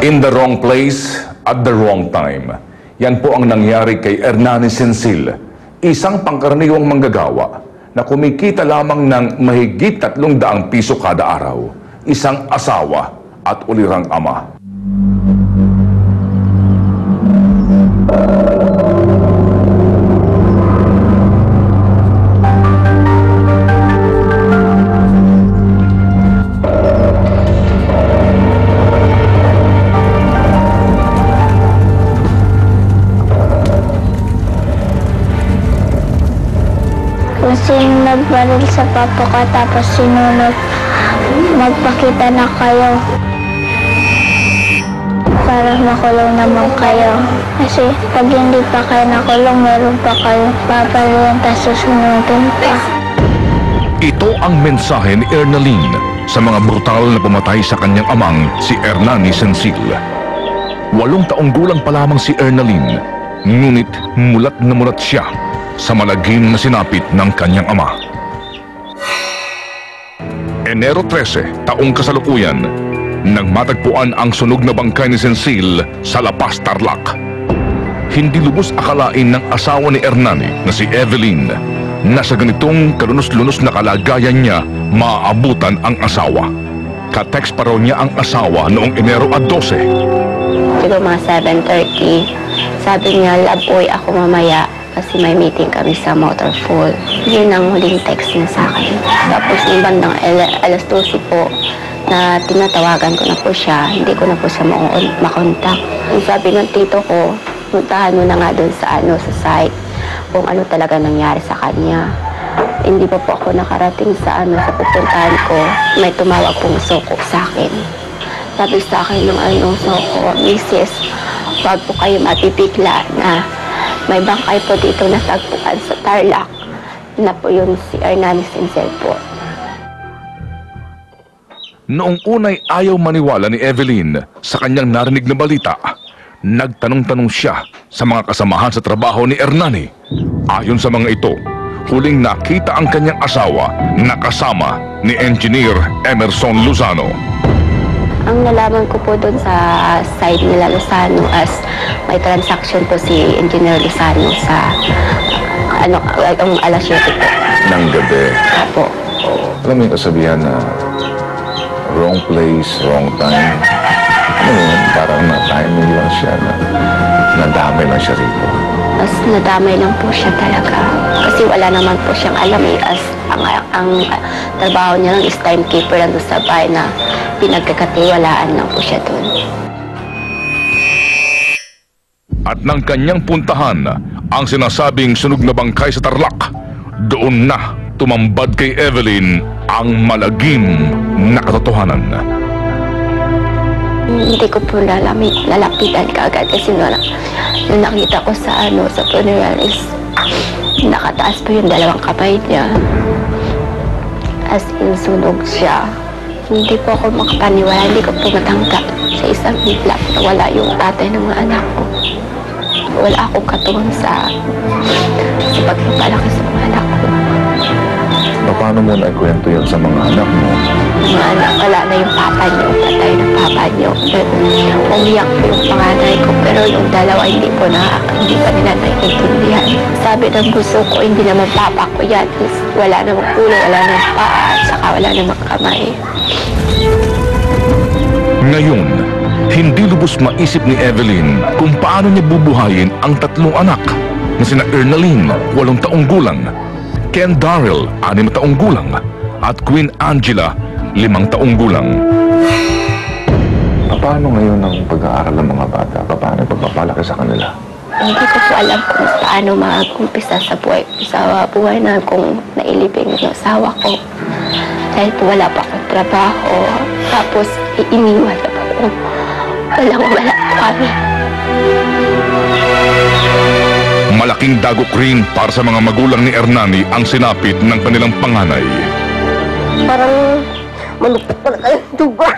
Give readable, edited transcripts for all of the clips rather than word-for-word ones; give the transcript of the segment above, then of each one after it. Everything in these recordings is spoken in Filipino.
In the wrong place at the wrong time. Yan po ang nangyari kay Hernani Sensil, isang pangkaraniwang manggagawa na kumikita lamang ng mahigit 300 piso kada araw, isang asawa at ulirang ama. Kasi nagbaril sa papa ko tapos sinunod, magpakita na kayo para makulong naman kayo. Kasi pag hindi pa kayo nakulong, meron pa kayo papaliwan tapos susunodin pa. Ito ang mensahe ni Ernaline sa mga brutal na pumatay sa kanyang amang si Hernani Sensil. 8 taong gulang pa lamang si Ernaline, ngunit mulat na mulat siya sa malagim na sinapit ng kanyang ama. Enero 13, taong kasalukuyan, nagmatagpuan ang sunog na bangkay ni Sensil sa La Paz, Tarlac. Hindi lubos akalain ng asawa ni Hernani na si Evelyn na sa ganitong kalunos-lunos na kalagayan niya maaabutan ang asawa. Ka-text pa raw niya ang asawa noong Enero 12. Siguro mga 7:30, sabi niya, "Love, uwi ako mamaya kasi may meeting kami sa Motorful." Yun ang huling text niya sa akin. Tapos yung bandang alas 12 po, na tinatawagan ko na po siya, hindi ko na po siya makontak. Sabi ng tito ko, puntahan mo na nga doon sa site, kung ano talaga nangyari sa kanya. Hindi pa po ako nakarating sa sa pupuntahan ko, may tumawag pong suko sa akin. Sabi sa akin ng suko, "Mrs., wag po kayo matipigla na may bangkay po dito na tagpuan sa Tarlac na po yun si Hernani Sensil po." Noong unay ayaw maniwala ni Evelyn sa kanyang narinig na balita, nagtanong-tanong siya sa mga kasamahan sa trabaho ni Hernani. Ayon sa mga ito, huling nakita ang kanyang asawa na kasama ni Engineer Emerson Lozano. Ang nalaman ko po doon sa side nila Lozano as may transaction po si Engineer Lozano sa alas 7 po. Ng gabi. Apo. Alam mo yung kasabihan na wrong place, wrong time. Ano yun? Parang na-timing lang siya na nadamay lang siya rito. As nadamay lang po siya talaga. Kasi wala naman po siyang alam as ang trabaho niya lang is timekeeper lang doon sa bahay na pinagkakatiwalaan lang po siya doon. At nang kanyang puntahan ang sinasabing sunog na bangkay sa Tarlac, doon na tumambad kay Evelyn ang malagim na katotohanan. Hindi ko po lalapitan kaagad kasi nung nakita ko sa funeral is nakataas po yung 2 kamay niya. As in, sunog siya. Hindi po ako makapaniwala, hindi ko po matanggap sa isang bigla na wala yung tatay ng mga anak ko. Wala akong katuwang sa pagpapalaki sa mga anak ko. Paano mo naikwento yan sa mga anak mo? Mga anak, wala na yung papa niyo, patay ng papa niyo. Umiyak po yung panganay ko, pero yung dalawa hindi pa nila naiintindihan. Sabi ng gusto ko, hindi naman papa ko yan. Wala namang ulo, wala namang paa, at saka wala namang kamay. Ngayon, hindi lubos maisip ni Evelyn kung paano niya bubuhayin ang 3 anak na sina Ernaline, 8 taong gulang, Ken Darrell, 6 taong gulang, at Queen Angela, 5 taong gulang. Paano ngayon ang pag-aaral ng mga bata? Paano pagpapalaki sa kanila? Hindi ko po alam kung paano mag-umpisa sa buhay na kung nailibing yung asawa ko. Dahil po wala pa akong trabaho, tapos iniwan na po. Walang-wala po kami. Malaking dagok rin para sa mga magulang ni Hernani ang sinapit ng kanilang panganay. Parang manupit pala kayong dugo.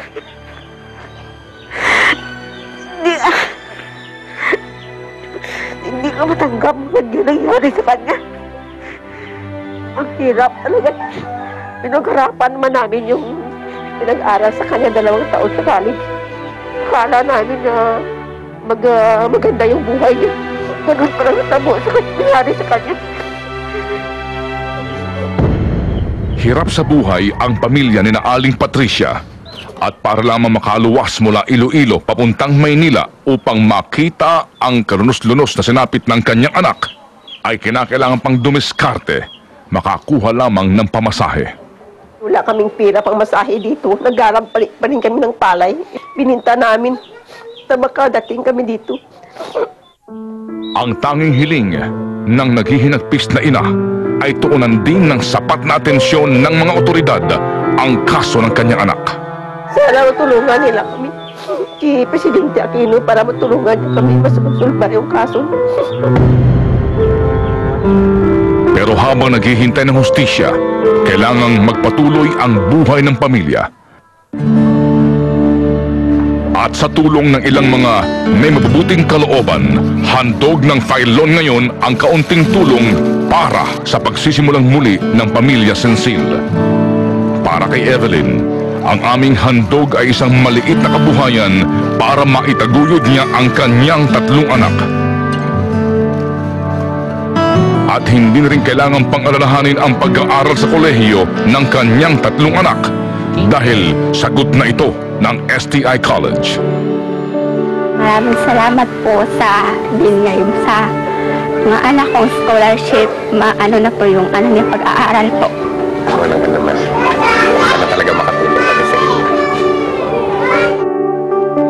Hindi ko matanggap ang nangyari sa kanya. Ang hirap talaga. Pinagharapan naman namin yung pinag-aral sa kanya 2 taon sa college. akala namin na maganda yung buhay niya. Ganun pa lang natamo sa nangyari sa kanya. Hirap sa buhay ang pamilya ni na Aling Patricia at para lamang makaluwas mula Iloilo papuntang Maynila upang makita ang kalunos-lunos na sinapit ng kanyang anak ay kinakailangan pang dumiskarte, makakuha lamang ng pamasahe. Wala kaming pera pang masahe dito. Nagarampalik pa rin kami ng palay. Bininta namin na makadating kami dito. Ang tanging hiling ng naghihinagpis na ina ay tuunan din ng sapat na atensyon ng mga otoridad ang kaso ng kanyang anak. Sana matulungan nila kami. Si Presidente Aquino para matulungan niya kami masulbar yung kaso. Pero habang naghihintay ng hustisya, kailangang magpatuloy ang buhay ng pamilya. At sa tulong ng ilang mga may mabubuting kalooban, handog ng Filon ngayon ang kaunting tulong para sa pagsisimulang muli ng pamilya Sensil. Para kay Evelyn, ang aming handog ay isang maliit na kabuhayan para maitaguyod niya ang kanyang 3 anak. At hindi rin kailangan pang-alalahanin ang pag-aaral sa kolehiyo ng kanyang 3 anak dahil sagot na ito ng STI College. Maraming salamat po sa din ngayon sa mga anak kong scholarship. Maano na po yung ano niya pag-aaral po. Walang naman. Sana talaga makatulong kami sa inyo.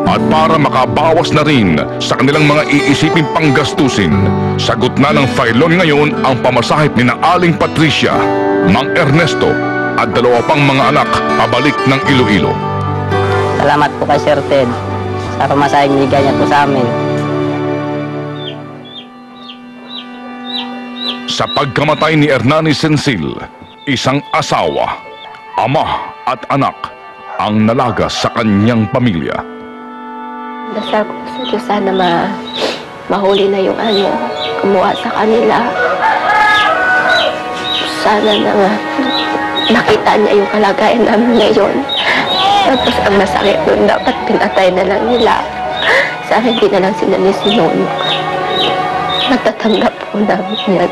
At para makabawas na rin sa kanilang mga iisiping panggastusin, sagot na ng Filon ngayon ang pamasahe ni na Aling Patricia, Mang Ernesto at 2 pang mga anak pabalik ng Iloilo. Salamat po kay Sir Ted sa pamasahing binigay niya po sa amin. Sa pagkamatay ni Hernani Sensil, isang asawa, ama at anak ang nalagas sa kanyang pamilya. Dasal ko sa Diyos sana mahuli na yung kumuha sa kanila. Sana na nakita niya yung kalagayan namin ngayon. Tapos ang masakit nun, dapat pinatay na lang nila. Sana hindi na lang sila ni Sinon. Natatanggap po namin yan.